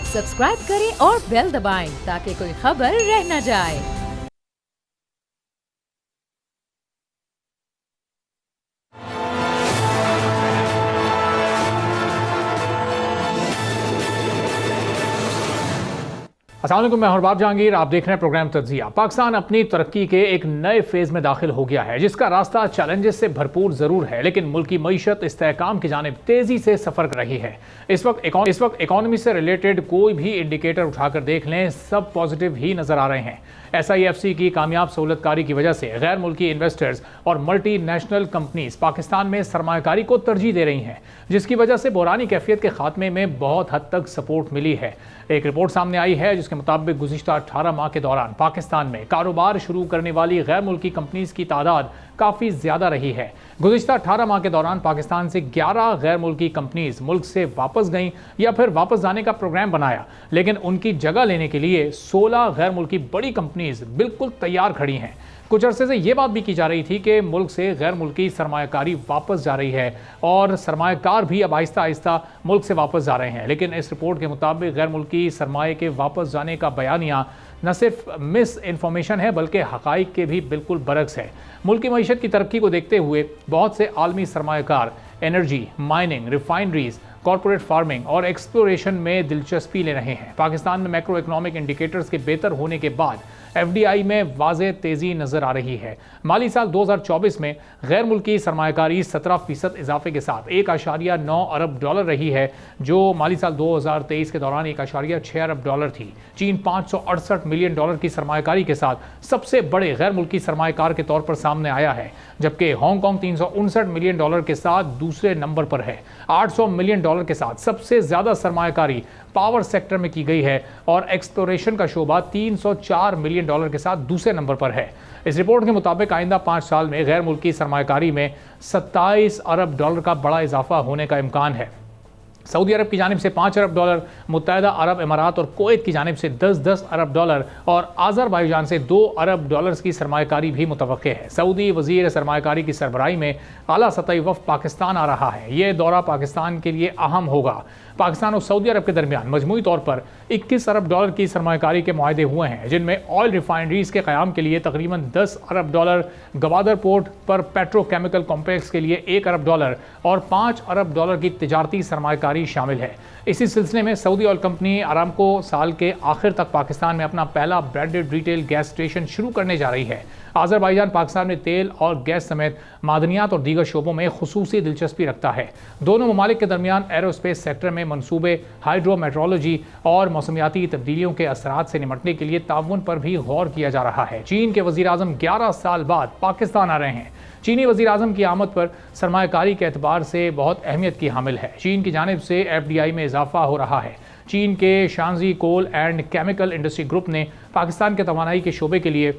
Subscribe करें और bell दबाएं ताकि कोई खबर रह न जाए। अस्सलाम वालेकुम, मैं हरबाब जहांगीर। आप देख रहे हैं प्रोग्राम तज्जिया। पाकिस्तान अपनी तरक्की के एक नए फेज में दाखिल हो गया है, जिसका रास्ता चैलेंजेस से भरपूर जरूर है, लेकिन मुल्क की मईशत इस्तेहकाम की जानिब तेजी से सफर कर रही है। इस वक्त इकॉनमी से रिलेटेड कोई भी इंडिकेटर उठाकर देख लें, सब पॉजिटिव ही नजर आ रहे हैं। SIFC की कामयाब सहूलतकारी की वजह से गैर मुल्की इन्वेस्टर्स और मल्टी नेशनल कंपनीज पाकिस्तान में सरमायाकारी को तरजीह दे रही हैं, जिसकी वजह से बुरानी कैफियत के खात्मे में बहुत हद तक सपोर्ट मिली है। एक रिपोर्ट सामने आई है जिसके मुताबिक गुज़िश्ता 18 माह के दौरान पाकिस्तान में कारोबार शुरू करने वाली गैर मुल्की कंपनीज की तादाद काफ़ी ज़्यादा रही है। गुज़िश्ता 18 माह के दौरान पाकिस्तान से 11 गैर मुल्की कंपनीज मुल्क से वापस गईं या फिर वापस जाने का प्रोग्राम बनाया, लेकिन उनकी जगह लेने के लिए 16 गैर मुल्की बड़ी कंपनीज बिल्कुल तैयार खड़ी हैं। कुछ अरसे से ये बात भी की जा रही थी कि मुल्क से गैर मुल्की सरमायाकारी वापस जा रही है और सरमायाकार भी अब आहिस्ता आहिस्ता मुल्क से वापस जा रहे हैं, लेकिन इस रिपोर्ट के मुताबिक गैर मुल्की सरमाए के वापस जाने का बयानिया न सिर्फ मिस इन्फॉर्मेशन है बल्कि हक़ाइक़ के भी बिल्कुल बरक्स है। मुल्क की मईशत की तरक्की को देखते हुए बहुत से आलमी सरमायाकार energy, mining, refineries, corporate farming और एक्सप्लोरेशन में दिलचस्पी ले रहे हैं। पाकिस्तान में मैक्रो इकोनॉमिक इंडिकेटर्स के बेहतर होने के बाद FDI में वाज़े तेज़ी नज़र आ रही है। माली साल 2024 में गैर मुल्की सरमायाकारी 17% इजाफे के साथ $1.9 अरब रही है, जो माली साल 2023 के दौरान $1.6 अरब थी। चीन $568 मिलियन की सरमायाकारी के साथ सबसे बड़े गैर मुल्की सरमायाकार के तौर पर सामने आया है, जबकि हांगकांग $359 मिलियन के साथ दूसरे नंबर पर है। $800 मिलियन के साथ सबसे ज्यादा सरमायाकारी पावर सेक्टर में की गई है और एक्सप्लोरेशन का शोबा $304 मिलियन के साथ दूसरे नंबर पर है। इस रिपोर्ट के मुताबिक आइंदा 5 साल में गैर मुल्की सरमायाकारी में $27 अरब का बड़ा इजाफा होने का इम्कान है। सऊदी अरब की जानिब से $5 अरब, मुत्तहदा अरब इमारात और कुवैत की जानिब से 10 अरब और आज़रबाईजान से $2 अरब की सरमायाकारी भी मुतवक्के है। सऊदी वज़ीर सरमायाकारी की सरबराही में आला सतही वफ़द पाकिस्तान आ रहा है। ये दौरा पाकिस्तान के लिए अहम होगा। पाकिस्तान और सऊदी अरब के दरमियान मजमूई तौर पर $21 अरब की सरमायाकारी के मुआहदे हुए हैं, जिनमें ऑयल रिफाइनरीज के क़याम के लिए तकरीबन $10 अरब, गवादर पोर्ट पर पेट्रोकेमिकल कॉम्प्लेक्स के लिए $1 अरब और $5 अरब की तिजारती सरमायाकारी शामिल है। इसी सिलसिले में सऊदी ऑयल कंपनी अरामको साल के आखिर तक पाकिस्तान में अपना पहला ब्रांडेड रिटेल गैस स्टेशन शुरू करने जा रही है। आज़रबाईजान पाकिस्तान में तेल और गैस समेत मादनियात और दीगर शोबों में खुसूसी दिलचस्पी रखता है। दोनों ममालिक के दरमियान एरोस्पेस सेक्टर में मनसूबे, हाइड्रोमेट्रोलॉजी और मौसमियाती तब्दीलियों के असरात से निमटने के लिए ताउन पर भी गौर किया जा रहा है। चीन के वज़ीर आज़म 11 साल बाद पाकिस्तान आ रहे हैं। चीनी वज़ीर आज़म की आमद पर सरमायाकारी के एतबार से बहुत अहमियत की हामिल है। चीन की जानिब से FDI में इजाफा हो रहा है। चीन के शांजी कोल एंड केमिकल इंडस्ट्री ग्रुप ने पाकिस्तान के तवानाई के शोबे के लिए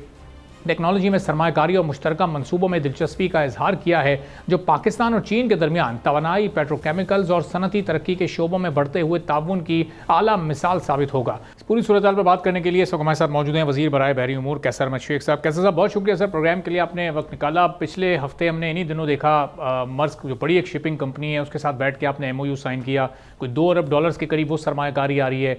टेक्नोलॉजी में सरमायाकारी और मुश्तरका मंसूबों में दिलचस्पी का इजहार किया है, जो पाकिस्तान और चीन के दरमियान तवानाई, पेट्रोकेमिकल्स और सनती तरक्की के शोबों में बढ़ते हुए ताउन की आला मिसाल साबित होगा। इस पूरी सूरत हाल पर बात करने के लिए इस वक्त हमारे साथ मौजूद हैं वज़ीर बराए बहरी उमूर कैसर अहमद शेख साहब। कैसर साहब, बहुत शुक्रिया सर, प्रोग्राम के लिए आपने वक्त निकाला। पिछले हफ्ते हमने इन्हीं दिनों देखा मर्स्क जो बड़ी एक शिपिंग कंपनी है उसके साथ बैठ के आपने MOU साइन किया। कोई $2 अरब के करीब वो सरमायाकारी आ रही है।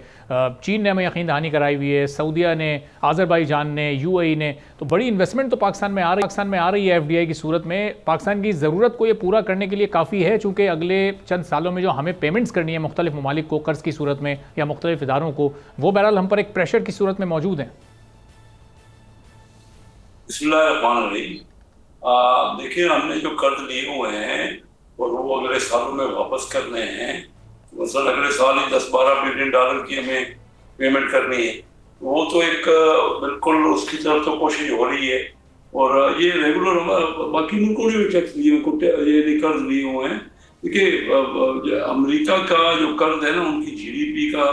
चीन ने हमें यकीन दहानी कराई हुई है, सऊदिया ने, आज़रबाईजान ने, UAE ने, तो बड़ी इन्वेस्टमेंट तो पाकिस्तान में आ रही है। FDI की सूरत में पाकिस्तान की ज़रूरत को ये पूरा करने के लिए काफ़ी है, चूँकि अगले चंद सालों में जो हमें पेमेंट्स करनी है मुख्तलिफ ममालिक को कर्ज की सूरत में या मुख्तलिफ इदारों को, वो बहरहाल हम पर एक प्रेशर की सूरत में मौजूद है। देखिए, हमने जो कर्ज लिए हुए हैं और वो अगले सालों में वापस करने हैं, मतलब अगले साल ही $10-12 बिलियन की हमें पेमेंट करनी है। वो तो एक बिल्कुल उसकी तरफ तो कोशिश हो रही है और ये रेगुलर बाकी मुल्कों ने भी टैक्स ये कर्ज लिए हुए हैं। देखिए, अमेरिका का जो कर्ज है ना, उनकी GDP का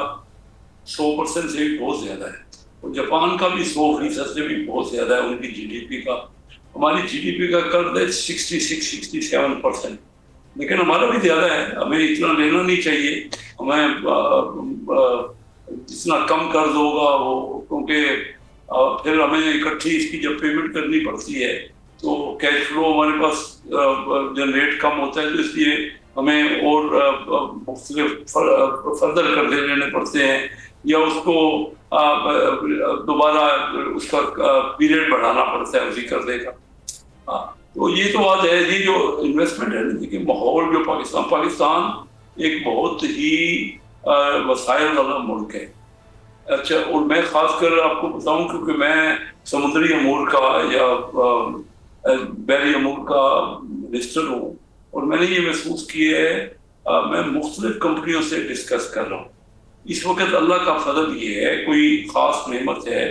100% से भी बहुत ज्यादा है और जापान का भी 100% से भी बहुत ज्यादा है उनकी GDP का। हमारी GDP का कर्ज है 66-67%, लेकिन हमारा भी ज्यादा है। हमें इतना लेना नहीं चाहिए। हमें जितना कम कर्ज होगा वो, क्योंकि फिर हमें इकट्ठी इसकी जब पेमेंट करनी पड़ती है तो कैश फ्लो हमारे पास जनरेट कम होता है, तो इसलिए हमें और मुख्तलिफ फर्दर कर लेने पड़ते हैं, या उसको दोबारा उसका पीरियड बढ़ाना पड़ता है उसी कर्जे का। तो ये तो बात है, ये जो इन्वेस्टमेंट है, देखिए माहौल जो पाकिस्तान एक बहुत ही वसाइल वाला मुल्क है। अच्छा, और मैं खासकर आपको बताऊं क्योंकि मैं समुद्री अमूर का या बहरी अमूर का मिनिस्टर हूँ, और मैंने ये महसूस किया है, मैं मुख्तलिफ कंपनियों से डिस्कस कर रहा हूँ। इस वक्त अल्लाह का फजल ये है, कोई खास नेमत है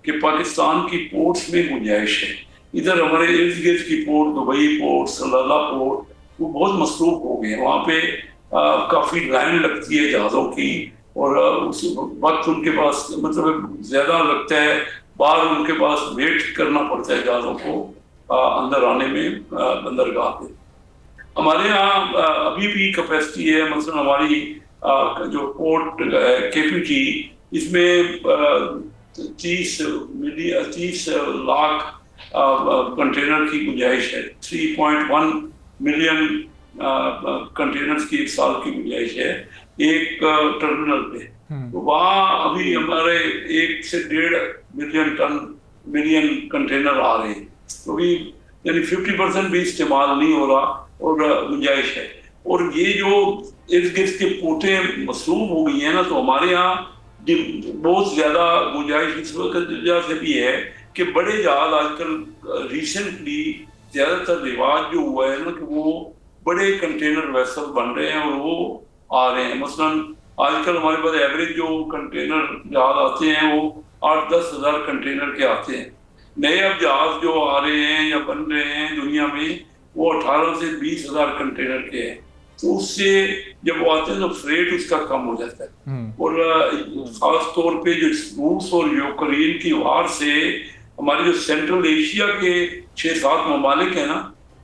कि पाकिस्तान की पोर्ट्स में गुंजाइश है। इधर हमारे इर्द गिर्द की पोर्ट, दुबई पोर्ट, सलाला पोर्ट, वो बहुत मसरूफ हो गए हैं। वहाँ पे काफ़ी लाइन लगती है जहाज़ों की, और उस वक्त उनके पास मतलब ज़्यादा लगता है, बाहर उनके पास वेट करना पड़ता है जहाज़ों को अंदर आने में बंदरगाह पे। हमारे यहाँ अभी भी कैपेसिटी है, मतलब हमारी जो पोर्ट केपीटी, इसमें 30 लाख कंटेनर की गुंजाइश है। 3.1 मिलियन कंटेनर्स की एक साल की गुंजाइश है एक टर्मिनल पे। तो वहाँ अभी हमारे 1 से 1.5 मिलियन कंटेनर आ रहे हैं, तो भी यानी 50% भी इस्तेमाल नहीं हो रहा और गुंजाइश है। और ये जो इर्द गिर्द के पोर्टें मसरूफ हो गई हैं ना, तो हमारे यहाँ बहुत ज्यादा गुंजाइश इस वजह से भी है कि बड़े जहाज आजकल रिसेंटली ज्यादातर रिवाज जो हुआ है ना, कि वो बड़े कंटेनर वेसल बन रहे हैं और वो आ रहे हैं। मसलन आजकल हमारे पास एवरेज जो कंटेनर जहाज आते हैं वो 8-10 हज़ार कंटेनर के आते हैं। नए अब जहाज जो आ रहे हैं या बन रहे हैं दुनिया में, वो 18 से 20 हज़ार कंटेनर के हैं। तो उससे जब वो आते हैं तो फ्रेट उसका कम हो जाता है। और खास तौर पे जो रूस और यूक्रेन की वार से हमारे जो सेंट्रल एशिया के 6-7 ममालिक है ना,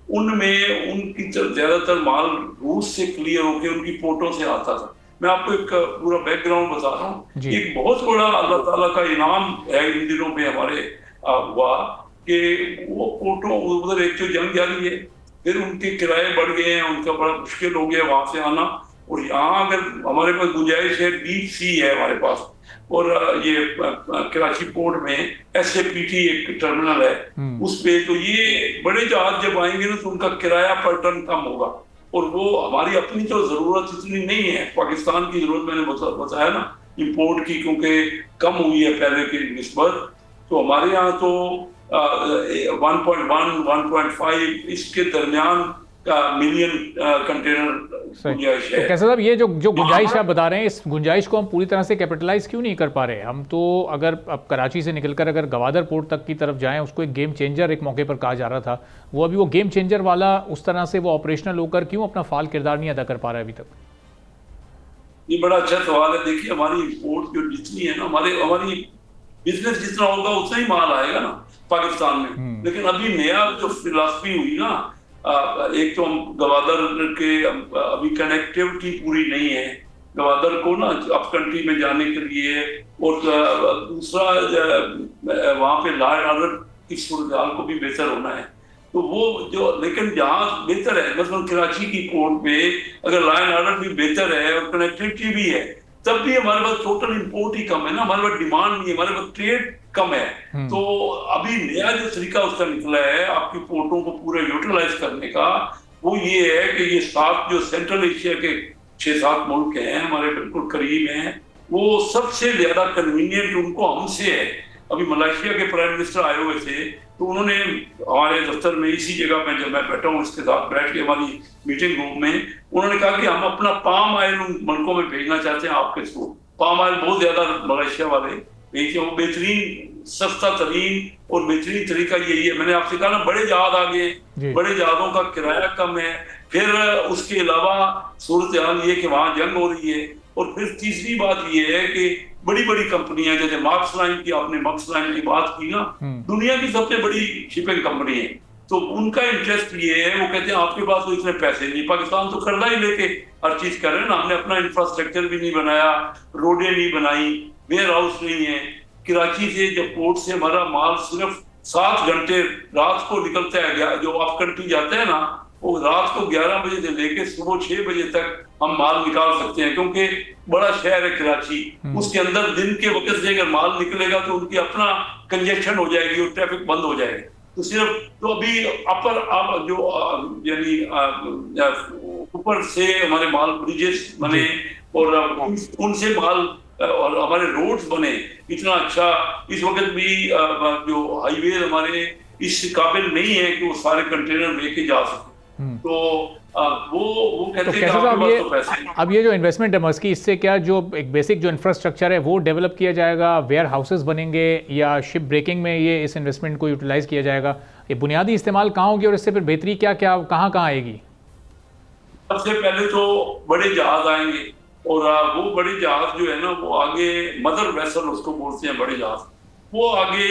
उनमें उनकी ज्यादातर माल रूस से क्लियर होकर उनकी पोर्टों से आता था। मैं आपको एक पूरा बैकग्राउंड बता रहा हूँ। एक बहुत बड़ा अल्लाह ताला का इनाम है इन दिनों में हमारे हुआ कि वो पोर्टों उधर एक तो जंग जारी है, फिर उनके किराए बढ़ गए हैं, उनका बड़ा मुश्किल हो गया वहां से आना। और यहाँ अगर हमारे पास गुंजाइश है, डीप सी है हमारे पास, और ये कराची पोर्ट में SAPT एक टर्मिनल है उस पे, तो ये बड़े जहाज जब आएंगे ना तो उनका किराया पर टन कम होगा। और वो हमारी अपनी तो जरूरत इतनी नहीं है, पाकिस्तान की जरूरत मैंने बताया ना इंपोर्ट की, क्योंकि कम हुई है पहले की निस्बत। तो हमारे यहाँ तो 1.1, 1.5 इसके दरमियान का मिलियन कंटेनर गुंजाइश है। तो कैसे साहब, ये जो गुंजाइश आप बता रहे हैं, इस गुंजाइश को हम पूरी तरह से कैपिटलाइज क्यों नहीं कर पा रहे? हम तो अगर अब कराची से निकलकर अगर गवादर पोर्ट तक की तरफ जाएं, उसको एक गेम चेंजर एक मौके पर कहा जा रहा था, वो अभी वो गेम चेंजर वाला उस तरह से वो ऑपरेशनल होकर क्यों अपना फाल किरदार नहीं अदा कर पा रहा है अभी तक? ये बड़ा अच्छा सवाल है। देखिए हमारी इंपोर्ट जो जितनी है ना, हमारी बिजनेस जितना होगा उतना ही माल आएगा ना पाकिस्तान में। लेकिन अभी नया जो फिलॉसफी हुई ना, एक तो हम गवादर के अभी कनेक्टिविटी पूरी नहीं है गवादर को ना अप कंट्री में जाने के लिए, और दूसरा वहाँ पे लॉ एंड ऑर्डर की सूरत को भी बेहतर होना है। तो वो जो, लेकिन जहाँ बेहतर है, मतलब कराची की पोर्ट पे अगर लॉ एंड ऑर्डर भी बेहतर है और कनेक्टिविटी भी है, तब भी हमारे पास टोटल इंपोर्ट ही कम है ना, हमारे पास डिमांड नहीं है, हमारे पास ट्रेड कम है। तो अभी नया जो तरीका उसका निकला है आपकी पोर्टों को पूरा यूटिलाइज करने का, वो ये है कि ये 7 जो सेंट्रल एशिया के 6-7 मुल्क हैं हमारे बिल्कुल करीब हैं, वो सबसे ज्यादा कन्वीनियंट उनको हमसे है। अभी मलेशिया के प्राइम मिनिस्टर आए हुए थे, तो उन्होंने हमारे दफ्तर में इसी जगह पे जब मैं बैठा हूँ इसके साथ बैठ के हमारी मीटिंग रूम में, उन्होंने कहा कि हम अपना पाम ऑयल उन मुल्कों में भेजना चाहते हैं आपके थ्रू। पाम ऑयल बहुत ज्यादा मलेशिया वाले भेजते हैं, वो बेहतरीन सस्ता तरीन और बेहतरीन तरीका यही है। मैंने आपसे कहा ना, बड़े जहाज आ गए, बड़े जहाजों का किराया कम है, फिर उसके अलावा सूरत हाल ये कि वहां जंग हो रही है, और फिर तीसरी बात ये है कि बड़ी बड़ी कंपनियां, जैसे मार्क्स लाइन की, आपने मार्क्स लाइन की बात की ना, दुनिया की सबसे बड़ी शिपिंग कंपनी है, तो उनका इंटरेस्ट ये है, वो कहते हैं आपके पास तो इतने पैसे नहीं, पाकिस्तान तो कर्जा ही लेके हर चीज कर रहे हैं ना, हमने अपना इंफ्रास्ट्रक्चर भी नहीं बनाया, रोडें नहीं बनाई, वेयर हाउस नहीं है। कराची से जब पोर्ट से हमारा माल सिर्फ 7 घंटे रात को निकलता है, जो आप कंट्री जाते हैं ना, वो रात को 11 बजे से लेके सुबह 6 बजे तक हम माल निकाल सकते हैं, क्योंकि बड़ा शहर है कराची, उसके अंदर दिन के वक्त से अगर माल निकलेगा तो उनकी अपना कंजेशन हो जाएगी और ट्रैफिक बंद हो जाएगी। तो सिर्फ तो अभी अपर आप जो यानी ऊपर से हमारे माल ब्रिजेस बने और उनसे माल और हमारे रोड्स बने इतना अच्छा, इस वक्त भी जो हाईवे हमारे इस काबिल नहीं है कि वो सारे कंटेनर लेके जा सके। तो वो कहते हैं कि आपके पास तो पैसे नहीं। अब ये जो इन्वेस्टमेंट है मस्की, इससे क्या जो एक बेसिक जो इंफ्रास्ट्रक्चर है वो डेवलप किया जाएगा, वेयर हाउसेस बनेंगे, या शिप ब्रेकिंग में ये इस इन्वेस्टमेंट को यूटिलाइज किया जाएगा? ये बुनियादी इस्तेमाल कहाँ होगी और इससे फिर बेहतरी क्या क्या कहाँ कहाँ आएगी? सबसे पहले तो बड़े जहाज आएंगे और वो बड़े जहाज जो है ना वो आगे मदर वेसल उसको बोलते हैं, बड़े जहाज वो आगे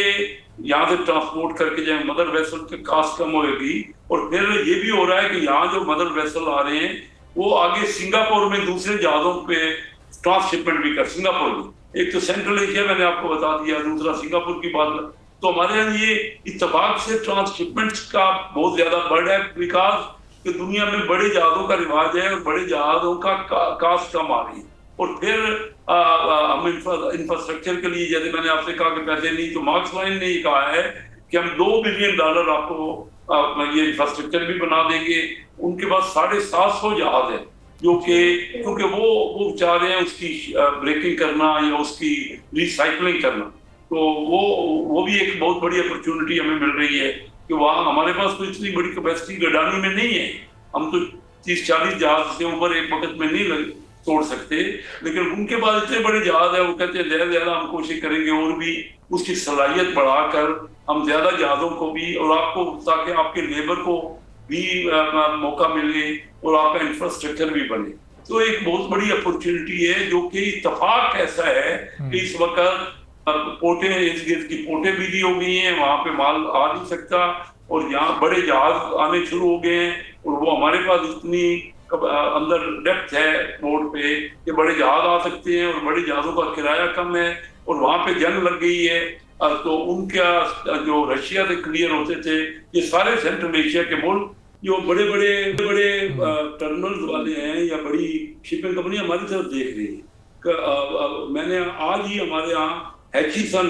यहाँ से ट्रांसपोर्ट करके जाए, मदर वेसल की कास्ट कम होगी। और फिर ये भी हो रहा है कि यहाँ जो मदर वेसल आ रहे हैं वो आगे सिंगापुर में दूसरे जहाजों पे ट्रांसशिपमेंट भी कर, सिंगापुर में, एक तो सेंट्रल एशिया मैंने आपको बता दिया, दूसरा सिंगापुर की बात। तो हमारे यहाँ ये इत्तेफाक से ट्रांसशिपमेंट का बहुत ज्यादा बढ़ है, विकास कि दुनिया में बड़े जहाजों का रिवाज है और बड़े जहाजों का कास्ट कम आ रही है। और फिर हम इंफ्रास्ट्रक्चर के लिए, जैसे मैंने आपसे कहा कि पैसे नहीं, तो मार्क्स लाइन ने ये कहा है कि हम $2 बिलियन आपको ये इंफ्रास्ट्रक्चर भी बना देंगे। उनके पास 750 जहाज है जो कि क्योंकि वो चाह रहे हैं उसकी ब्रेकिंग करना या उसकी रिसाइकलिंग करना। तो वो भी एक बहुत बड़ी अपॉर्चुनिटी हमें मिल रही है कि वहाँ हमारे पास तो इतनी बड़ी कैपेसिटी गडानी में नहीं है, हम तो 30-40 जहाज से ऊपर एक वक्त में नहीं तोड़ सकते, लेकिन उनके पास इतने बड़े जहाज है, वो कहते हैं ज्यादा हम कोशिश करेंगे और भी उसकी सलाहियत बढ़ाकर हम ज्यादा जहाजों को भी, और आपको ताकि आपके लेबर को भी मौका मिले और आपका इंफ्रास्ट्रक्चर भी बने। तो एक बहुत बड़ी अपॉर्चुनिटी है जो कि इत्तेफाक ऐसा है कि इस वक्त पोर्टें, इर्द गिर्द की पोर्टें बिजी हो गई हैं, वहां पे माल आ नहीं सकता और यहाँ बड़े जहाज आने शुरू हो गए हैं और वो हमारे पास इतनी अंदर डेप्थ है पोर्ट पे कि बड़े जहाज आ सकते हैं और बड़े जहाजों का किराया कम है और वहां पे जंग लग गई है। तो उनका जो रशिया से क्लियर होते थे, ये सारे सेंट्रल एशिया के मुल्क जो बड़े बड़े टर्मिनल्स वाले हैं या बड़ी शिपिंग कंपनी हमारी तरफ देख रही है। मैंने आज ही हमारे यहाँ हैचिसन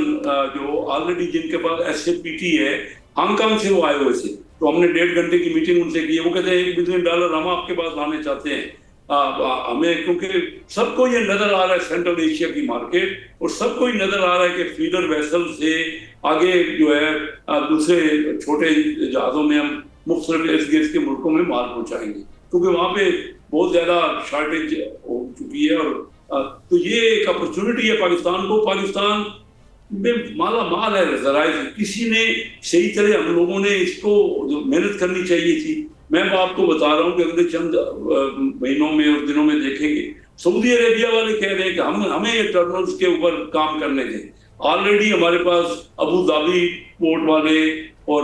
जो ऑलरेडी जिनके पास SAPT है, हांगकांग से वो आए हुए थे, तो हमने 1.5 घंटे की मीटिंग उनसे की है। वो कहते हैं $1 बिलियन हम आपके पास लाने चाहते हैं। हमें क्योंकि सबको ये नजर आ रहा है सेंट्रल एशिया की मार्केट, और सबको ही नजर आ रहा है कि फीडर वेसल से आगे जो है दूसरे छोटे जहाजों में हम मुख्तलिफ इर्द-गिर्द के मुल्कों में माल पहुंचाएंगे, क्योंकि वहां पे बहुत ज्यादा शॉर्टेज हो चुकी है। और तो ये एक अपॉर्चुनिटी है पाकिस्तान को। पाकिस्तान में माला माल है ज़राए, किसी ने सही तरह हम लोगों ने इसको मेहनत करनी चाहिए थी। मैं आपको बता रहा हूँ कि अगले चंद महीनों में और दिनों में देखेंगे, सऊदी अरेबिया वाले कह रहे हैं कि हमें ये टर्मिनल्स के ऊपर काम करने दें। ऑलरेडी हमारे पास अबू धाबी पोर्ट वाले और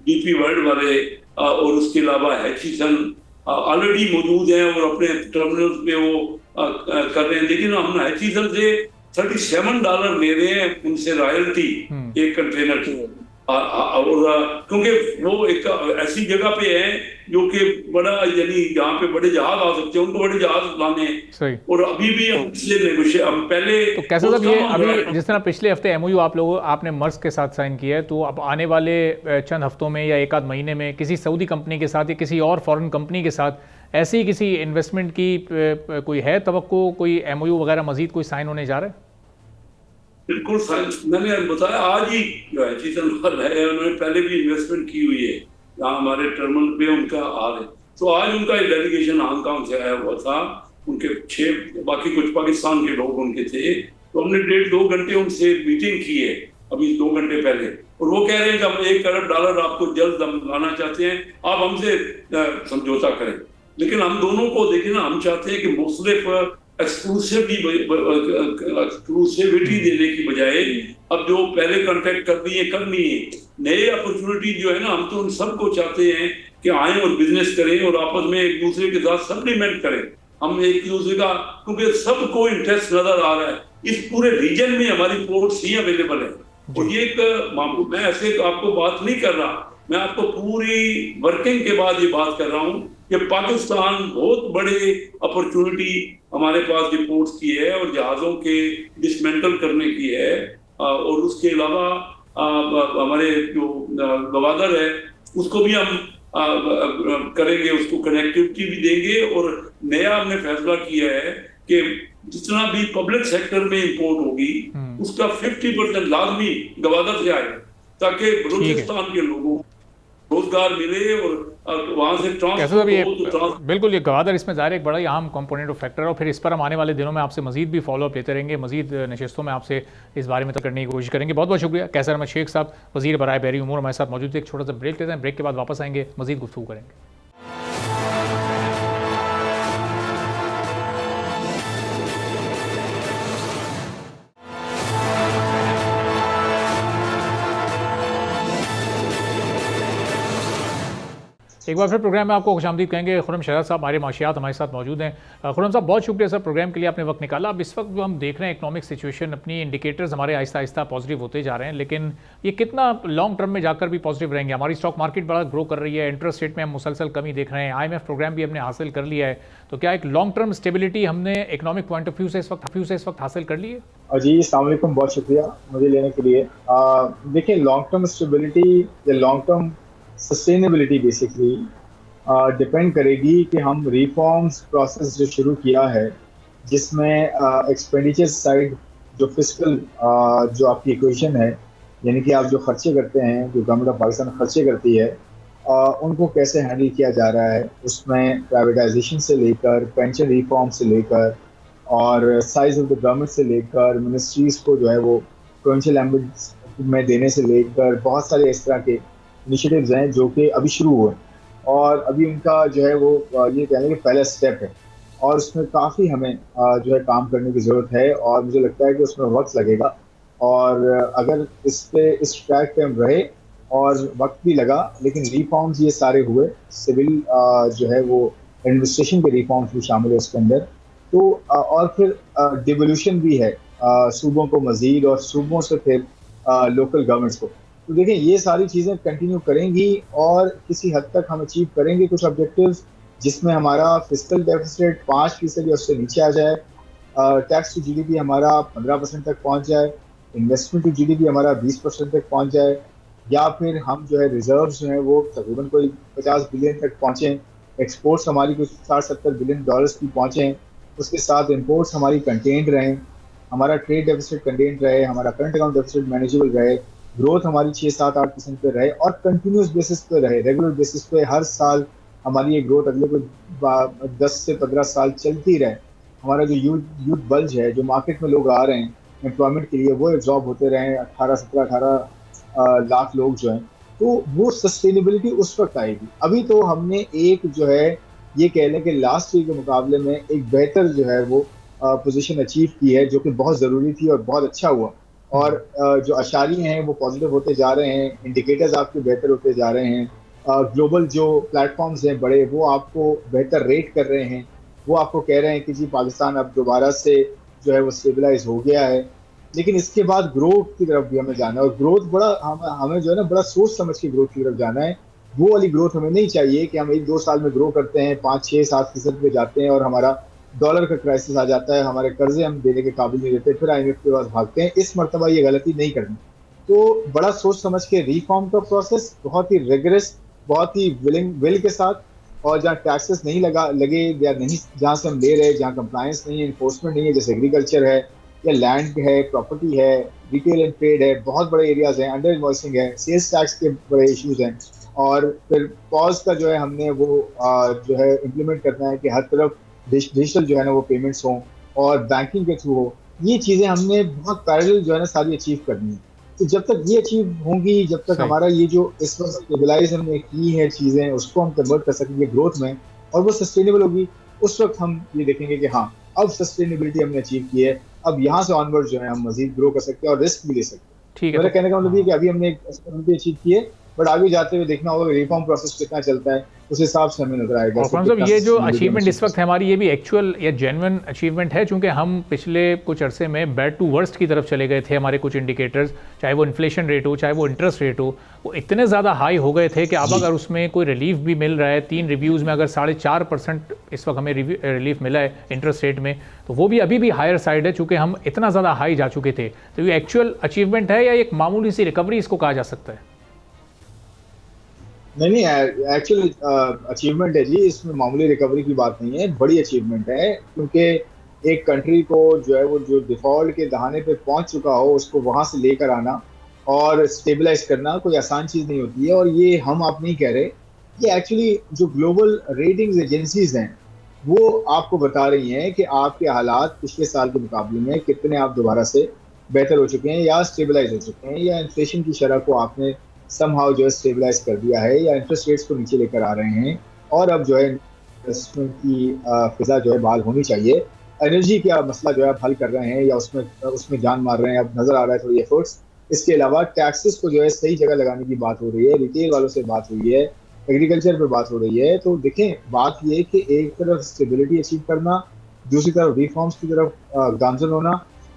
DP वर्ल्ड वाले और उसके अलावा हैचिसन ऑलरेडी मौजूद हैं और अपने टर्मिनल्स पे वो कर रहे हैं। लेकिन हम हैचिसन से $37 ले रहे हैं उनसे रॉयल्टी एक कंटेनर की, और क्योंकि वो एक ऐसी जगह पे है जो कि बड़ा, यानी जहाँ पे बड़े जहाज आ सकते हैं, उनको बड़े जहाज लाने हैं। और अभी भी हम पहले तो कैसे साहब ये अभी जिस तरह पिछले हफ्ते MOU आपने मर्स्क के साथ साइन किया है, तो अब आने वाले चंद हफ्तों में या एक आध महीने में किसी सऊदी कंपनी के साथ या किसी और फॉरेन कंपनी के साथ ऐसी किसी इन्वेस्टमेंट की कोई है तवक्को, कोई MOU वगैरह मजीद कोई साइन होने जा रहा है? बिल्कुल, मैंने बताया आज ही जो है चीजन है, उन्होंने पहले भी इन्वेस्टमेंट की हुई है यहाँ हमारे टर्मिनल पे, उनका आ रहे। तो आज उनका एक डेलीगेशन हांगकांग से आया हुआ था, उनके 6 बाकी कुछ पाकिस्तान के लोग उनके थे। तो हमने 1.5-2 घंटे उनसे मीटिंग की है अभी 2 घंटे पहले, और वो कह रहे हैं कि हम $1 अरब आपको जल्द हम लाना चाहते हैं, आप हमसे समझौता करें। लेकिन हम दोनों को देखें ना, हम चाहते हैं कि मुख्तलिफ एक्सक्लूसिविटी देने की बजाय अब जो पहले कॉन्ट्रैक्ट करनी है नए अपॉर्चुनिटी जो है ना, हम तो उन सबको चाहते हैं कि आए और बिजनेस करें और आपस में एक दूसरे के साथ सप्लीमेंट करें। हम एक दूसरे का, क्योंकि सबको इंटरेस्ट नजर आ रहा है, इस पूरे रीजन में हमारी पोर्ट्स ही अवेलेबल है। और ये एक मैं ऐसे आपको बात नहीं कर रहा, मैं आपको पूरी वर्किंग के बाद ये बात कर रहा हूँ कि पाकिस्तान बहुत बड़े अपॉर्चुनिटी हमारे पास रिपोर्ट्स की है और जहाज़ों के डिसमेंटल करने की है, और उसके अलावा हमारे जो गवादर है उसको भी हम करेंगे, उसको कनेक्टिविटी भी देंगे। और नया हमने फैसला किया है कि जितना भी पब्लिक सेक्टर में इंपोर्ट होगी उसका 50% लाजमी गवादर से आए, ताकि बलूचिस्तान के लोगों को रोजगार मिले और वहां से बिल्कुल ये गवादर इसमें ज़ाहिर एक बड़ा ही अहम कंपोनेंट ऑफ फैक्टर है। और फिर इस पर हम आने वाले दिनों में आपसे मजीद भी फॉलोअप लेते रहेंगे, मजीद नशिस्तों में आपसे इस बारे में करने की कोशिश करेंगे। बहुत बहुत शुक्रिया कैसर अहमद शेख साहब, वज़ीर बराए बहरी उमूर, हमारे साथ मौजूद थे। एक छोटा सा ब्रेक लेते हैं, ब्रेक के बाद वापस आएंगे, मजीद गुफ्तगू करेंगे। एक बार फिर प्रोग्राम में आपको खुशामदीद कहेंगे। खुर्रम शहजाद साहब हमारे माशियात हमारे साथ मौजूद हैं। खुर्रम साहब बहुत शुक्रिया सर प्रोग्राम के लिए, आपने वक्त निकाला। अब इस वक्त जो हम देख रहे हैं इकोनॉमिक सिचुएशन, अपनी इंडिकेटर्स हमारे आहिस्ता आहिस्ता पॉजिटिव होते जा रहे हैं, लेकिन ये कितना लॉन्ग टर्म में जाकर भी पॉजिटिव रहेंगे? हमारी स्टॉक मार्केट बड़ा ग्रो कर रही है, इंटरेस्ट रेट में हम मुसलसल कमी देख रहे हैं, IMF प्रोग्राम भी हमने हासिल कर लिया है, तो क्या एक लॉन्ग टर्म स्टेबिलिटी हमने इकोनॉमिक पॉइंट ऑफ व्यू से इस वक्त हासिल कर ली है? जी अस्सलाम वालेकुम, बहुत शुक्रिया मुझे लेने के लिए। देखिए लॉन्ग टर्म स्टेबिलिटी या long term sustainability basically depend करेगी कि हम रिफॉर्म्स प्रोसेस जो शुरू किया है, जिसमें एक्सपेंडिचर साइड जो फिस्कल जो आपकी इक्वेशन है, यानी कि आप जो खर्चे करते हैं, जो गवर्नमेंट ऑफ पाकिस्तान खर्चे करती है, उनको कैसे हैंडल किया जा रहा है। उसमें प्राइवेटाइजेशन से लेकर पेंशन रिफॉर्म से लेकर और साइज ऑफ द गवर्नमेंट से लेकर मिनिस्ट्रीज़ को जो है वो प्रोविंशियल एम्बेड में देने से लेकर बहुत सारे इस तरह के इनिशिएटिव्स हैं जो कि अभी शुरू हुए और अभी उनका जो है वो ये कहने कि पहला स्टेप है और उसमें काफ़ी हमें जो है काम करने की ज़रूरत है और मुझे लगता है कि उसमें वक्त लगेगा। और अगर इस ट्रैक पे हम रहे और वक्त भी लगा, लेकिन रिफॉर्म्स ये सारे हुए, सिविल जो है वो एडमिनिस्ट्रेशन के रिफॉर्म्स भी शामिल है उसके अंदर, तो और फिर डिवोल्यूशन भी है सूबों को मज़ीद और सूबों से फिर लोकल गवर्नमेंट्स को। तो देखें ये सारी चीज़ें कंटिन्यू करेंगी और किसी हद तक हम अचीव करेंगे कुछ ऑब्जेक्टिव्स, जिसमें हमारा फिस्कल डेफिसिट 5% या उससे नीचे आ जाए, टैक्स टू GDP हमारा 15% तक पहुंच जाए, इन्वेस्टमेंट टू GDP हमारा 20% तक पहुंच जाए, या फिर हम जो है रिजर्व्स जो हैं वो तकरीबन कोई 50 बिलियन तक पहुँचें, एक्सपोर्ट्स हमारी कुछ 60-70 बिलियन डॉलर्स की पहुँचें, उसके साथ इम्पोर्ट्स हमारी कंटेंट रहें, हमारा ट्रेड डेफिसिट कंटेंट रहे, हमारा करंट अकाउंट डेफिसिट मैनेजेबल रहे, ग्रोथ हमारी 6-7-8% पे रहे और कंटिन्यूस बेसिस पे रहे, रेगुलर बेसिस पे हर साल हमारी ये ग्रोथ अगले कोई 10 से 15 साल चलती रहे। हमारा जो यूथ बल्ज है, जो मार्केट में लोग आ रहे हैं एम्प्लॉयमेंट के लिए, वो एब्जॉर्ब होते रहे, 18 लाख लोग जो हैं, तो वो सस्टेनेबिलिटी उस वक्त आएगी। अभी तो हमने एक जो है ये कह लें कि लास्ट ईयर के मुकाबले में एक बेहतर जो है वो पोजीशन अचीव की है, जो कि बहुत ज़रूरी थी और बहुत अच्छा हुआ। और जो अशारिये हैं वो पॉजिटिव होते जा रहे हैं, इंडिकेटर्स आपके बेहतर होते जा रहे हैं, ग्लोबल जो प्लेटफॉर्म्स हैं बड़े, वो आपको बेहतर रेट कर रहे हैं, वो आपको कह रहे हैं कि जी पाकिस्तान अब दोबारा से जो है वो स्टेबलाइज हो गया है। लेकिन इसके बाद ग्रोथ की तरफ भी हमें जाना है और ग्रोथ बड़ा हमें जो है ना बड़ा सोच समझ के ग्रोथ की तरफ जाना है। वो वाली ग्रोथ हमें नहीं चाहिए कि हम 1-2 साल में ग्रो करते हैं, 5-6-7% पे जाते हैं और हमारा डॉलर का क्राइसिस आ जाता है, हमारे कर्जे हम देने के काबिल नहीं रहते, फिर IMF के पास भागते हैं। इस मर्तबा ये गलती नहीं करनी। तो बड़ा सोच समझ के रिफॉर्म का प्रोसेस बहुत ही रिगरस, बहुत ही विल के साथ, और जहाँ टैक्सेस नहीं लगे या नहीं, जहाँ से हम ले रहे, जहाँ कंप्लायंस नहीं है, इन्फोर्समेंट नहीं है, जैसे एग्रीकल्चर है या लैंड है, प्रॉपर्टी है, रिटेल एंड ट्रेड है, बहुत बड़े एरियाज हैं, अंडर इन्वॉइसिंग है, सेल्स टैक्स के बड़े इश्यूज हैं। और फिर पॉज का जो है हमने वो जो है इम्प्लीमेंट करना है कि हर तरफ डिजिटल जो है ना वो पेमेंट्स हों और बैंकिंग के थ्रू हो। ये चीज़ें हमने बहुत पैरेलल जो है ना सारी अचीव करनी है। तो जब तक ये अचीव होंगी, जब तक हमारा ये जो इस वक्त स्टेबलाइज हमने की है चीज़ें, उसको हम कन्वर्ट कर सकेंगे ग्रोथ में और वो सस्टेनेबल होगी, उस वक्त हम ये देखेंगे कि हाँ अब सस्टेनेबिलिटी हमने अचीव की है, अब यहाँ से ऑनवर्ड जो है हम मजीद ग्रो कर सकते हैं और रिस्क भी ले सकते हैं। ठीक है, मेरा कहने का मतलब ये कि अभी हमने एक सस्टेनेबिलिटी अचीव की है, बट आगे जाते हुए देखना होगा रिफॉर्म प्रोसेस कितना चलता है, उस हिसाब से हमें नजर आएगा। और मतलब ये जो अचीवमेंट इस वक्त है हमारी, ये भी एक्चुअल या जेन्युइन अचीवमेंट है, चूंकि हम पिछले कुछ अरसे में बैड टू वर्स्ट की तरफ चले गए थे। हमारे कुछ इंडिकेटर्स, चाहे वो इन्फ्लेशन रेट हो, चाहे वो इंटरेस्ट रेट हो, वो इतने ज़्यादा हाई हो गए थे कि अब अगर उसमें कोई रिलीफ भी मिल रहा है, 3 रिव्यूज़ में अगर 4.5% इस वक्त हमें रिलीफ मिला है इंटरेस्ट रेट में, तो वो भी अभी भी हायर साइड है, चूँकि हम इतना ज़्यादा हाई जा चुके थे। तो ये एक्चुअल अचीवमेंट है या एक मामूली सी रिकवरी इसको कहा जा सकता है? नहीं, एक्चुअली अचीवमेंट है जी, इसमें मामूली रिकवरी की बात नहीं है, बड़ी अचीवमेंट है। क्योंकि एक कंट्री को जो है वो जो डिफॉल्ट के दहाने पे पहुंच चुका हो, उसको वहां से लेकर आना और स्टेबलाइज करना कोई आसान चीज नहीं होती है। और ये हम आप नहीं कह रहे, ये एक्चुअली जो ग्लोबल रेटिंग्स एजेंसीज हैं वो आपको बता रही हैं कि आपके हालात पिछले साल के मुकाबले में कितने आप दोबारा से बेहतर हो चुके हैं या स्टेबलाइज हो चुके हैं, या इन्फ्लेशन की शरह को आपने समहाउ जो है स्टेबलाइज कर दिया है, या इंटरेस्ट रेट्स को नीचे लेकर आ रहे हैं, और अब जो है इन्वेस्टमेंट की फिजा जो है बहाल होनी चाहिए। एनर्जी का मसला जो है आप हल कर रहे हैं या उसमें जान मार रहे हैं, अब नजर आ रहा है थोड़ी एफर्ट्स। इसके अलावा टैक्सेस को जो है सही जगह लगाने की बात हो रही है, रिटेल वालों से बात हुई है, एग्रीकल्चर पे बात हो रही है। तो देखें, बात ये कि एक तरफ स्टेबिलिटी अचीव करना, दूसरी तरफ रिफॉर्म्स की तरफ गामजन होना,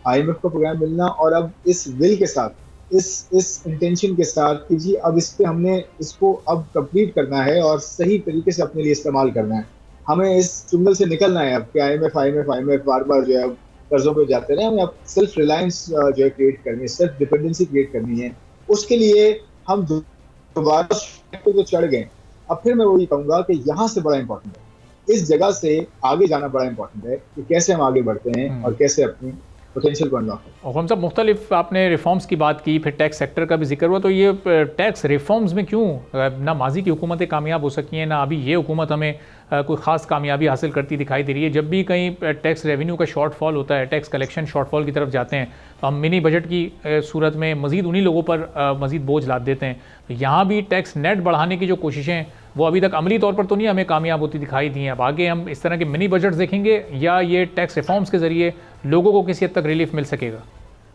IMF का प्रोग्राम मिलना, और अब इस विल के साथ, इस इंटेंशन के साथ कि जी अब इस पे हमने इसको अब कंप्लीट करना है और सही तरीके से अपने लिए इस्तेमाल करना है। हमें इस चुंगल से निकलना है अब कि IMF बार बार जो है कर्जों पे जाते रहे। हमें अब सेल्फ रिलायंस जो है क्रिएट करनी है, सेल्फ डिपेंडेंसी क्रिएट करनी है। उसके लिए हम दोबारा तो चढ़ गए। अब फिर मैं वही कहूंगा कि यहाँ से बड़ा इंपॉर्टेंट है, इस जगह से आगे जाना बड़ा इंपॉर्टेंट है कि कैसे हम आगे बढ़ते हैं और कैसे अपनी पोटेंशियल को अनलॉक करें। और हम सब मुख्तलिफ, आपने रिफॉर्म्स की बात की, फिर टैक्स सेक्टर का भी जिक्र हुआ, तो ये टैक्स रिफॉर्म्स में क्यों ना माजी की हुकूमतें कामयाब हो सकी हैं, ना अभी ये हुकूमत हमें कोई ख़ास कामयाबी हासिल करती दिखाई दे रही है। जब भी कहीं टैक्स रेवेन्यू का शॉर्टफॉल होता है, टैक्स कलेक्शन शॉर्टफॉल की तरफ जाते हैं, तो हम मिनी बजट की सूरत में मज़ीद उन्हीं लोगों पर मज़ीद बोझ लाद देते हैं। तो यहाँ भी टैक्स नेट बढ़ाने की जो कोशिशें वो अभी तक अमली तौर पर तो नहीं हमें कामयाब होती दिखाई दी हैं। अब आगे हम इस तरह के मिनी बजट देखेंगे या ये टैक्स रिफॉर्म्स के ज़रिए लोगों को किसी हद तक रिलीफ मिल सकेगा?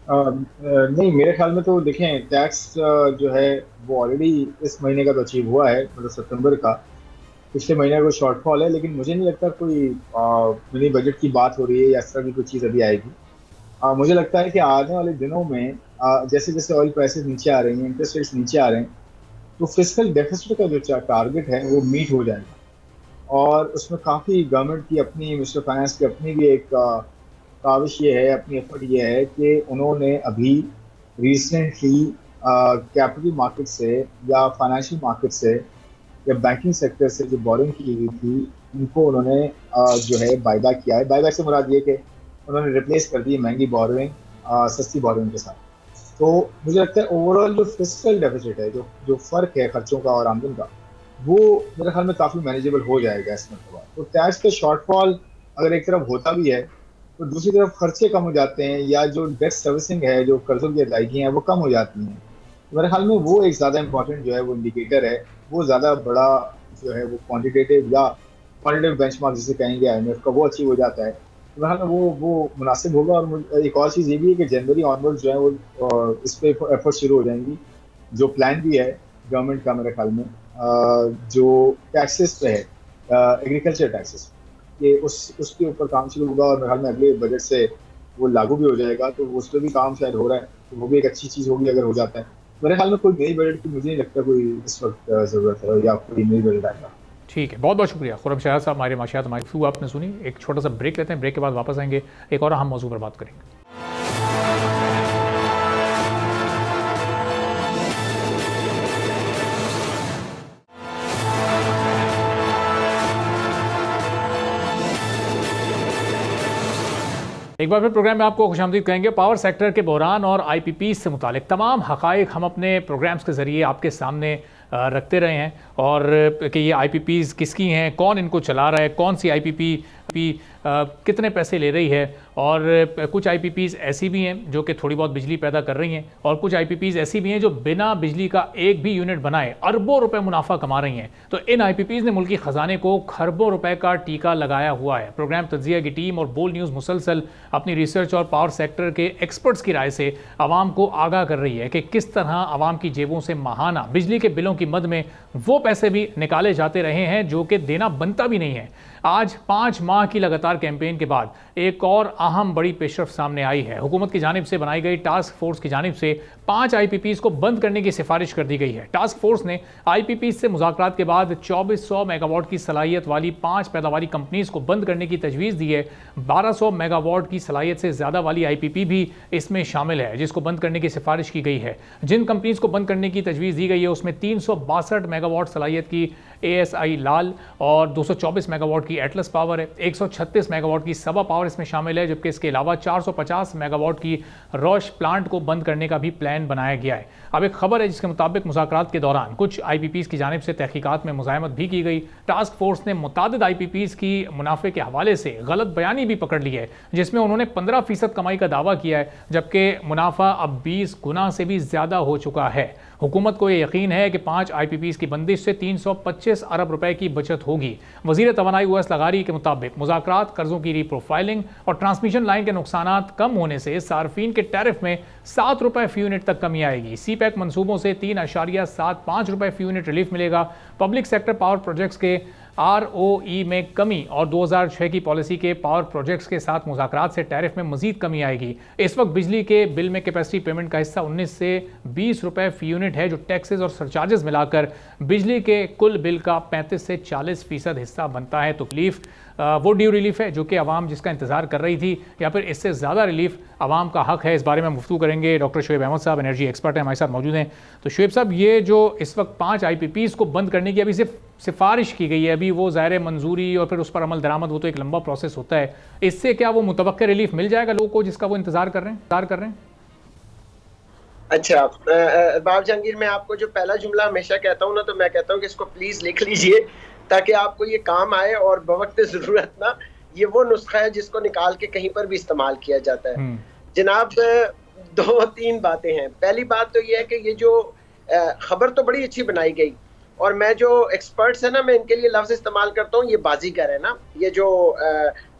नहीं, मेरे ख्याल में तो देखें, टैक्स जो है वो ऑलरेडी इस महीने का तो अचीव हुआ है, मतलब सितंबर का। पिछले महीने का शॉर्टफॉल है, लेकिन मुझे नहीं लगता कोई मिनी बजट की बात हो रही है या इस तरह की कोई चीज़ अभी आएगी। मुझे लगता है कि आने वाले दिनों में जैसे जैसे ऑयल प्राइसेस नीचे आ रही हैं, इंटरेस्ट रेट्स नीचे आ रहे हैं, तो फिस्कल डेफिसिट का जो टारगेट है वो मीट हो जाएगा। और उसमें काफ़ी गवर्नमेंट की अपनी, मिनिस्टर फाइनेंस की अपनी भी एक काविश ये है, अपनी एफर्ट ये है कि उन्होंने अभी रिसेंटली कैपिटल मार्केट से या फाइनेंशियल मार्केट से या बैंकिंग सेक्टर से जो बोरिंग की हुई थी, उनको उन्होंने जो है बायबैक किया है। बायबैक से मुराद ये कि उन्होंने रिप्लेस कर दी महंगी बोरिंग सस्ती बोरिंग के साथ। तो मुझे लगता है ओवरऑल जो फिस्कल डेफिसिट है, जो फ़र्क है खर्चों का और आमदन का, वो मेरे ख्याल में काफ़ी मैनेजेबल हो जाएगा इस मरतबा। तो टैक्स का शॉर्टफॉल अगर एक तरफ होता भी है, तो दूसरी तरफ खर्चे कम हो जाते हैं, या जो डेट सर्विसिंग है, जो कर्जों की अदायगी हैं, वो कम हो जाती हैं। तो मेरे ख्याल में वो एक ज़्यादा इंपॉर्टेंट जो है वो इंडिकेटर है, वो ज़्यादा बड़ा जो है वो क्वान्टिटेटिव या क्वालिटेटिव बेंचमार्क जिसे कहेंगे IMF का, वो अचीव हो जाता है। तो मेरे ख्याल में वो मुनासिब होगा। और एक और चीज़ ये भी है कि जनवरी ऑनवर्ड जो है वो इस पर एफर्ट शुरू हो जाएंगी। जो प्लान भी है गवर्नमेंट का मेरे ख्याल में, जो टैक्सेस पे है, एग्रीकल्चर टैक्सेस, ये उसके ऊपर काम शुरू होगा, और मेरे ख्याल में अगले बजट से वो लागू भी हो जाएगा। तो उस पर भी काम शायद हो रहा है, तो वो भी एक अच्छी चीज़ होगी अगर हो जाता है। मेरे ख्याल में कोई नई बजट की मुझे नहीं लगता कोई इस वक्त ज़रूरत है, या कोई नई बजट आएगा। ठीक है, बहुत बहुत शुक्रिया खुर्रम शहजाद साहब, हमारे माशियात हमारी गुफ्तगू आपने सुनी। एक छोटा सा ब्रेक लेते हैं, ब्रेक के बाद वापस आएंगे, एक और अहम मौजू पर बात करेंगे। एक बार फिर प्रोग्राम में आपको खुशामदीद कहेंगे। पावर सेक्टर के बहरान और IPP से मुतालिक तमाम हक़ाइक़ हम अपने प्रोग्राम्स के ज़रिए आपके सामने रखते रहे हैं, और कि ये IPPs किसकी हैं, कौन इनको चला रहा है, कौन सी IPP कितने पैसे ले रही है। और कुछ IPPs ऐसी भी हैं जो कि थोड़ी बहुत बिजली पैदा कर रही हैं, और कुछ IPPs ऐसी भी हैं जो बिना बिजली का एक भी यूनिट बनाए अरबों रुपए मुनाफा कमा रही हैं। तो इन IPPs ने मुल्की ख़जाने को खरबों रुपए का टीका लगाया हुआ है। प्रोग्राम तज्ज़िया की टीम और बोल्ड न्यूज़ मुसलसल अपनी रिसर्च और पावर सेक्टर के एक्सपर्ट्स की राय से आवाम को आगाह कर रही है कि किस तरह आवाम की जेबों से माहाना बिजली के बिलों की मद में वो पैसे भी निकाले जाते रहे हैं जो कि देना बनता भी नहीं है। आज 5 माह की लगातार कैंपेन के बाद एक और अहम बड़ी पेशरफ सामने आई है। हुकूमत की जानिब से बनाई गई टास्क फोर्स की जानिब से 5 IPPs को बंद करने की सिफारिश कर दी गई है। टास्क फोर्स ने IPPs से मुज़ाकरात के बाद 2400 मेगावाट की सलाहियत वाली 5 पैदावारी कंपनीज को बंद करने की तजवीज़ दी है। 1200 मेगावाट की सलाहियत से ज़्यादा वाली IPP भी इसमें शामिल है जिसको बंद करने की सिफारिश की गई है। जिन कंपनीज को बंद करने की तजवीज़ दी गई है उसमें 362 मेगावाट सलाहियत की ASI लाल और 224 मेगावाट की एटलस पावर है। 136 मेगावाट की सबा पावर इसमें शामिल है, जबकि इसके अलावा 450 मेगावाट की रोश प्लांट को बंद करने का भी प्लान बनाया गया है। अब एक खबर है जिसके मुताबिक मुज़ाकरात के दौरान कुछ IPPs की जानिब से तहकीकात में मुज़ाहमत भी की गई। टास्क फोर्स ने मुतादिद IPPs की मुनाफे के हवाले से गलत बयानी भी पकड़ ली है जिसमें उन्होंने 15% कमाई का दावा किया है, जबकि मुनाफा अब 20 गुना से भी ज़्यादा हो चुका है। हुकूमत को यह यकीन है कि 5 IPPs की बंदिश से 325 अरब रुपए की बचत होगी। वज़ीर तवानाई उवैस लगारी के मुताबिक मुज़ाकरात, कर्जों की रीप्रोफाइलिंग और ट्रांसमिशन लाइन के नुकसानात कम होने से सार्फिन के टैरिफ में 7 रुपए फी यूनिट तक कमी आएगी। CPEC मनसूबों से 3.75 रुपए फी यूनिट रिलीफ मिलेगा। पब्लिक सेक्टर पावर प्रोजेक्ट्स के ROE में कमी और 2006 की पॉलिसी के पावर प्रोजेक्ट्स के साथ मुज़ाकरात से टैरिफ में मजीद कमी आएगी। इस वक्त बिजली के बिल में कैपेसिटी पेमेंट का हिस्सा 19 से 20 रुपए फी यूनिट है, जो टैक्सेस और सरचार्जेस मिलाकर बिजली के कुल बिल का 35 से 40% हिस्सा बनता है। तो रिलीफ वो ड्यू रिलीफ है जो कि आवाम जिसका इंतजार कर रही थी, या फिर इससे ज़्यादा रिलीफ आवाम का हक है। इस बारे में गुफ्तगू करेंगे। डॉक्टर शुएब अहमद साहब एनर्जी एक्सपर्ट हैं, हमारे साथ मौजूद हैं। तो शुएब साहब, ये जो इस वक्त 5 IPPs को बंद करने की अभी सिर्फ सिफारिश की गई है, अभी वो ज़ाहिर मंजूरी और फिर उस पर अमल दरामद, वो तो एक लंबा प्रोसेस होता है। इससे क्या वो मुतवक्किर रिलीफ मिल जाएगा लोगों को जिसका वो इंतजार कर रहे हैं? अच्छा बाब जहांगीर, मैं आपको जो पहला जुमला हमेशा कहता हूँ ना, तो मैं कहता हूँ कि इसको प्लीज लिख लीजिए ताकि आपको ये काम आए और बवक्त ज़रूरत ना ये वो नुस्खा है जिसको निकाल के कहीं पर भी इस्तेमाल किया जाता है। जनाब, 2-3 बातें हैं। पहली बात तो ये है कि ये जो खबर तो बड़ी अच्छी बनाई गई, और मैं जो एक्सपर्ट्स है ना, मैं इनके लिए लफ्ज इस्तेमाल करता हूँ, ये बाजीगर है ना। ये जो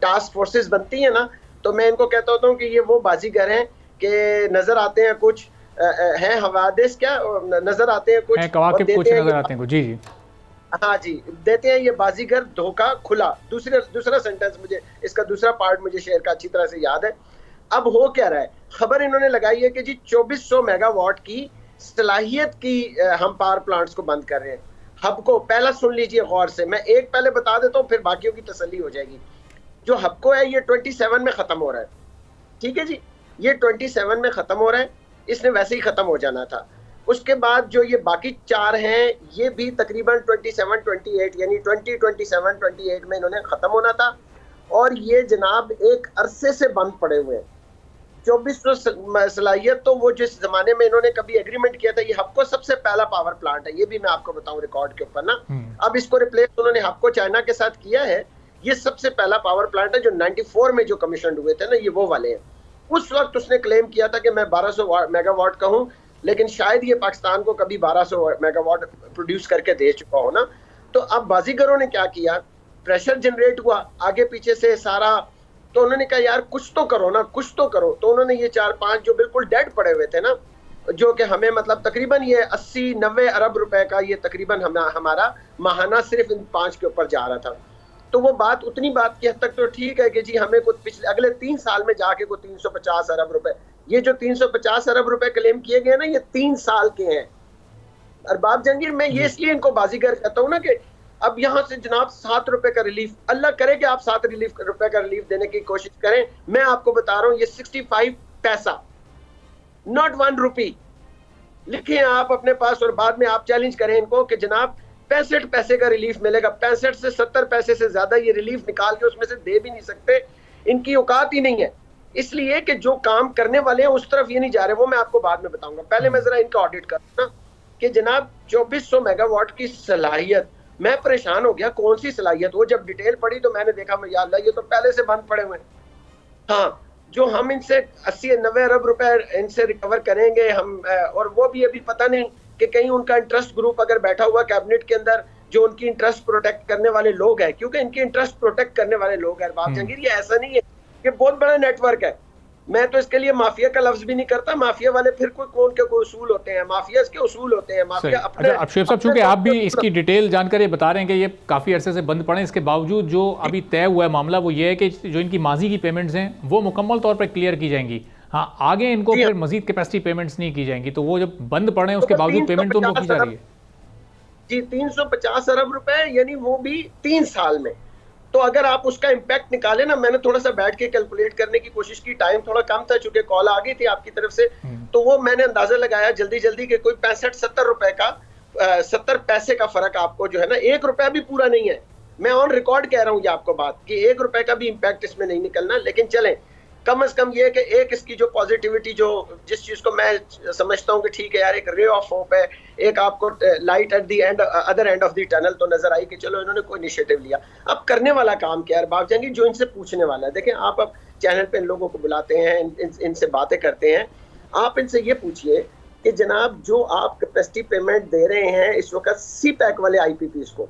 टास्क फोर्सेस बनती है ना, तो मैं इनको कहता होता हूँ कि ये वो बाजीगर हैं कि नजर आते हैं कुछ हैं हवादिस, क्या नजर आते हैं कुछ, कुछ नजर आते हैं। जी जी, हाँ जी, देते हैं ये बाजीगर धोखा खुला। दूसरा सेंटेंस मुझे, इसका दूसरा पार्ट मुझे शेर का अच्छी तरह से याद है। अब हो क्या रहा है, खबर इन्होंने लगाई है कि जी 2400 मेगावाट की सलाहियत की हम पावर प्लांट्स को बंद कर रहे हैं। हबको पहला सुन लीजिए गौर से, मैं एक पहले बता देता हूँ फिर बाकियों की तसल्ली हो जाएगी। जो हबको है ये 27 में खत्म हो रहा है, ठीक है जी, ये 27 में खत्म हो रहा है, इसने वैसे ही खत्म हो जाना था। उसके बाद जो ये बाकी 4 हैं ये भी तकरीबन 27-28 यानी 2027-28 में इन्होंने खत्म होना था, और ये जनाब एक अरसे से बंद पड़े हुए हैं। 2400 सलाहियत, तो वो जिस जमाने में इन्होंने कभी एग्रीमेंट किया था, ये हबको सबसे पहला पावर प्लांट है, ये भी मैं आपको बताऊं रिकॉर्ड के ऊपर ना। अब इसको रिप्लेस उन्होंने हबको चाइना के साथ किया है। ये सबसे पहला पावर प्लांट है जो 94 में जो कमीशन हुए थे ना, ये वो वाले हैं। उस वक्त उसने क्लेम किया था कि मैं 1200 मेगावाट का हूँ, लेकिन शायद ये पाकिस्तान को कभी 1200 मेगावाट प्रोड्यूस करके दे चुका हो ना। तो अब बाजीगरों ने क्या किया, प्रेशर जनरेट हुआ आगे पीछे से सारा, तो उन्होंने कहा यार कुछ तो करो ना, कुछ तो करो। तो उन्होंने ये 4-5 जो बिल्कुल डेड पड़े हुए थे ना, जो कि हमें मतलब तकरीबन ये 80-90 अरब रुपए का ये तकरीबन हमारा माहाना सिर्फ इन 5 के ऊपर जा रहा था। तो वो बात उतनी बात की हद तक तो ठीक है कि जी हमें कुछ पिछले अगले 3 साल में जाके को 350 अरब रुपए, ये जो 350 अरब रुपए क्लेम किए गए ना, ये 3 साल के हैं। अरबाब जहांगीर, मैं ये इसलिए इनको बाजीगर कहता हूँ ना कि अब यहाँ से जनाब 7 रुपए का रिलीफ, अल्लाह करे कि आप 7 रुपए का रिलीफ देने की कोशिश करें। मैं आपको बता रहा हूँ ये 65 पैसा, नॉट 1 रुपी लिखें आप अपने पास, और बाद में आप चैलेंज करें इनको कि जनाब 65 पैसे का रिलीफ मिलेगा। 65 से 70 पैसे से ज्यादा ये रिलीफ निकाल के उसमें से दे भी नहीं सकते, इनकी औकात ही नहीं है। इसलिए कि जो काम करने वाले हैं उस तरफ ये नहीं जा रहे, वो मैं आपको बाद में बताऊंगा। पहले मैं जरा इनका ऑडिट करूँ ना कि जनाब 2400 मेगावाट की सलाहियत, मैं परेशान हो गया कौन सी सलाहियत। वो जब डिटेल पढ़ी तो मैंने देखा मैं या अल्लाह ये तो पहले से बंद पड़े हुए हैं। हाँ, जो हम इनसे 80-90 अरब रुपए इनसे रिकवर करेंगे हम, और वो भी अभी पता नहीं कि कहीं उनका इंटरेस्ट ग्रुप अगर बैठा हुआ कैबिनेट के अंदर जो उनकी इंटरेस्ट प्रोटेक्ट करने वाले लोग हैं, क्योंकि इनकी इंटरेस्ट प्रोटेक्ट करने वाले लोग हैं। बात जहांगीर, ये ऐसा नहीं है, ये बहुत बड़ा नेटवर्क है। मैं तो इसके लिए माफिया का लफ्ज भी नहीं करता। माफिया वाले फिर कौन के कोई उसूल होते हैं, माफिया के उसूल होते हैं, माफिया अपने। अच्छा, अब शुएब साहब, चूंकि आप भी इसकी डिटेल जानकर ये बता रहे हैं कि ये काफ़ी अरसे से बंद पड़े, इसके बावजूद जो अभी तय हुआ है मामला वो ये है कि जो इनकी माजी की पेमेंट्स हैं वो मुकम्मल तौर पर क्लियर की जाएंगी। हाँ, आगे इनको फिर मजीद कैपेसिटी पेमेंट्स नहीं की जाएंगी, तो वो जब बंद पड़े उसके बावजूद पेमेंट तो उनको की जा रही है जी 350 अरब रुपए, यानी वो भी 3 साल में। तो अगर आप उसका इम्पैक्ट निकाले ना, मैंने थोड़ा सा बैठ के कैलकुलेट करने की कोशिश की, टाइम थोड़ा कम था चूंकि कॉल आ गई थी आपकी तरफ से, तो वो मैंने अंदाजा लगाया जल्दी कि कोई 65-70 रुपए का 70 पैसे का फर्क आपको जो है ना, 1 रुपया भी पूरा नहीं है। मैं ऑन रिकॉर्ड कह रहा हूँ ये आपको बात कि 1 रुपए का भी इम्पैक्ट इसमें नहीं निकलना। लेकिन चलें, कम से कम ये कि एक इसकी जो पॉजिटिविटी, जो जिस चीज को मैं समझता हूँ कि ठीक है यार, एक रे ऑफ होप है, एक आपको light at the end, other end of the tunnel तो नजर आई कि चलो इन्होंने कोई इनिशिएटिव लिया। अब करने वाला काम क्या है बाब जहांगीर, जो इनसे पूछने वाला है। देखें, आप अब चैनल पे इन लोगों को बुलाते हैं, इनसे बातें करते हैं, आप इनसे ये पूछिए कि जनाब जो आप कैपेसिटी पेमेंट दे रहे हैं इस वक्त सी पैक वाले IPPs को,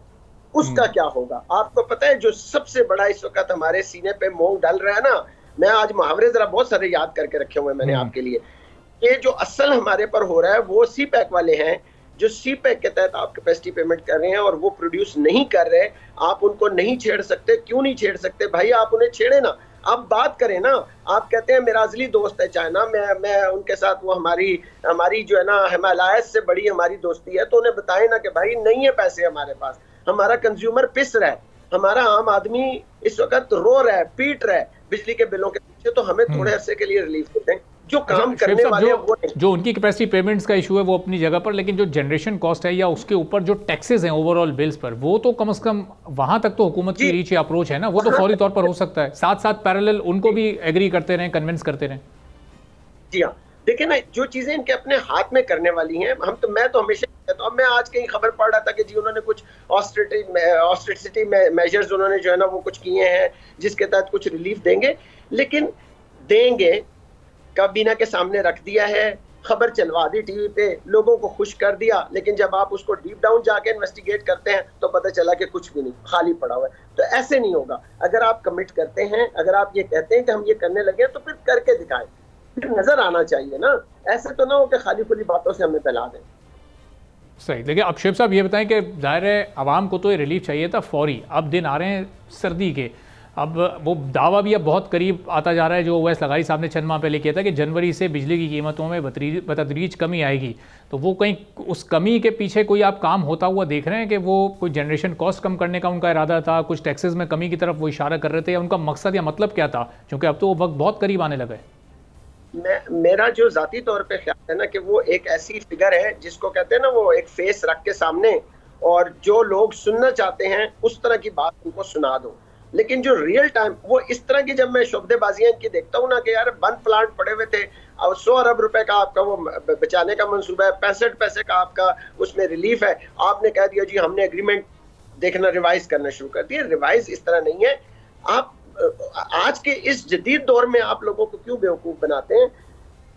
उसका क्या होगा? आपको पता है जो सबसे बड़ा इस वक्त हमारे सीने पे मोंग डल रहा है ना, मैं आज मुहावरे जरा बहुत सारे याद करके रखे हुए मैंने आपके लिए, ये जो असल हमारे पर हो रहा है वो सी पैक वाले हैं, जो सी पैक के तहत आप कैपेसिटी पेमेंट कर रहे हैं और वो प्रोड्यूस नहीं कर रहे। आप उनको नहीं छेड़ सकते। क्यों नहीं छेड़ सकते भाई? आप उन्हें छेड़े ना, आप बात करें ना। आप कहते हैं मेरा अजली दोस्त है चाइना, मैं उनके साथ, वो हमारी जो है ना हिमालय से बड़ी हमारी दोस्ती है, तो उन्हें बताएं ना कि भाई नहीं है पैसे हमारे पास, हमारा कंज्यूमर पिस रहा है, हमारा आम आदमी इस वक्त रो रहा है, पीट रहा है बिजली के बिलों के पीछे, तो हमें थोड़े अरसे के लिए रिलीफ देते हैं। जो काम करने वाले हैं वो जो उनकी कैपेसिटी पेमेंट्स का इशू है वो अपनी जगह पर, लेकिन जो जनरेशन कॉस्ट है या उसके ऊपर जो टैक्सेस हैं ओवरऑल बिल्स पर, वो तो कम से कम वहां तक तो हुकूमत की रीच या अप्रोच है ना, वो तो फौरी तौर पर हो सकता है। साथ साथ पैरेलल उनको भी एग्री करते रहें, कन्विंस करते रहें। जी हाँ, देखिए ना, जो चीजें इनके अपने हाथ में करने वाली हैं, मैं तो हमेशा कहता हूं। मैं आज कहीं खबर पढ़ रहा था कि जी उन्होंने कुछ ऑस्टेरिटी मेजर्स उन्होंने जो है ना वो कुछ किए हैं जिसके तहत कुछ रिलीफ देंगे, लेकिन देंगे काबीना के सामने रख दिया है, खबर चलवा दी टीवी पे, लोगों को खुश कर दिया, लेकिन जब आप उसको डीप डाउन जाके इन्वेस्टिगेट करते हैं तो पता चला कि कुछ भी नहीं, खाली पड़ा हुआ है। तो ऐसे नहीं होगा। अगर आप कमिट करते हैं, अगर आप ये कहते हैं कि हम ये करने लगे, तो फिर करके दिखाएं, फिर नजर आना चाहिए ना। ऐसे तो ना हो कि खाली खुली बातों से हमें फैला दें। सही। देखिए, अब शुएब साहब ये बताएं कि ज़ाहिर है आवाम को तो ये रिलीफ चाहिए था फौरी, अब दिन आ रहे हैं सर्दी के, अब वो दावा भी अब बहुत करीब आता जा रहा है जो ओवैस लगाई साहब ने चंद माह पहले किया था कि जनवरी से बिजली की कीमतों में बतदरीज कमी आएगी। तो वो कहीं उस कमी के पीछे कोई आप काम होता हुआ देख रहे हैं कि वो कोई जनरेशन कॉस्ट कम करने का उनका इरादा था, कुछ टैक्सेस में कमी की तरफ वो इशारा कर रहे थे, या उनका मकसद या मतलब क्या था? क्योंकि अब तो वो वक्त बहुत करीब आने लगा है। मेरा जो जाती तौर पे ख्याल है ना कि वो एक ऐसी फिगर है जिसको कहते हैं ना, वो एक फेस रख के सामने, और जो लोग सुनना चाहते हैं उस तरह की बात उनको सुना दो। लेकिन जो रियल टाइम, वो इस तरह की, जब मैं शोबदेबाजियां इनकी देखता हूँ ना कि यार बंद प्लांट पड़े हुए थे और 100 अरब रुपए का आपका वो बचाने का मंसूबा है, 65 पैसे का आपका उसमें रिलीफ है, आपने कह दिया जी हमने एग्रीमेंट देखना रिवाइज करना शुरू कर दिया। रिवाइज इस तरह नहीं है। आप आज के इस जदीद दौर में आप लोगों को क्यों बेवकूफ बनाते हैं?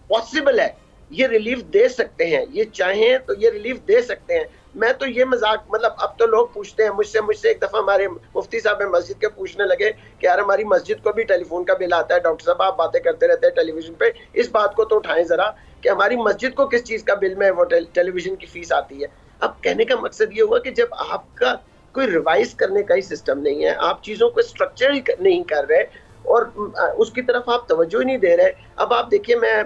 पॉसिबल है, ये रिलीफ दे सकते हैं, ये चाहें तो ये रिलीफ दे सकते हैं। मैं तो ये मजाक, मतलब अब तो लोग पूछते हैं मुझसे एक दफा हमारे मुफ्ती साहब मस्जिद के पूछने लगे कि यार हमारी मस्जिद को भी टेलीफोन का बिल आता है, डॉक्टर साहब आप बातें करते रहते हैं टेलीविजन पे, इस बात को तो उठाएं जरा कि हमारी मस्जिद को किस चीज का बिल में वो टेलीविजन की फीस आती है। अब कहने का मकसद ये हुआ कि जब आपका कोई रिवाइज करने का ही सिस्टम नहीं है, आप चीजों को स्ट्रक्चर ही नहीं कर रहे और उसकी तरफ आप तवज्जो ही नहीं दे रहे। अब आप देखिए, मैं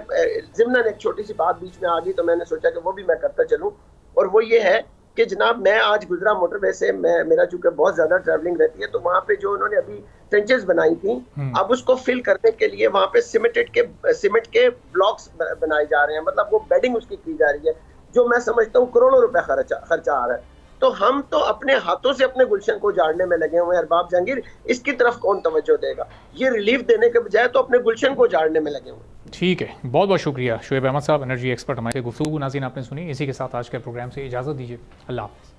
ज़िम्नन एक छोटी सी बात बीच में आ गई तो मैंने सोचा कि वो भी मैं करता चलूं, और वो ये है कि जनाब मैं आज गुजरा मोटरवे से, मेरा चूंकि बहुत ज्यादा ट्रैवलिंग रहती है, तो वहाँ पे जो उन्होंने अभी ट्रेंचेस बनाई थी, अब उसको फिल करने के लिए वहाँ पे सीमेंट के ब्लॉक्स बनाए जा रहे हैं, मतलब वो बेडिंग उसकी की जा रही है, जो मैं समझता हूँ करोड़ों रुपए खर्चा आ रहा है। तो हम तो अपने हाथों से अपने गुलशन को उजाड़ने में लगे हुए हैं अरबाब जहांगीर, इसकी तरफ कौन तवज्जो देगा? ये रिलीफ देने के बजाय तो अपने गुलशन को उजाड़ने में लगे हुए हैं। ठीक है, बहुत बहुत शुक्रिया शुएब अहमद साहब, एनर्जी एक्सपर्ट हमारे गुफ्तगू नाज़रीन आपने सुनी। इसी के साथ आज के प्रोग्राम से इजाज़त दीजिए। अल्लाह हाफ़िज़।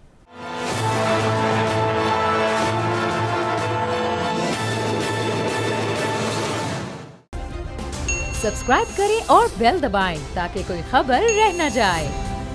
सब्सक्राइब करें और बेल दबाएं ताकि कोई खबर रह न जाए।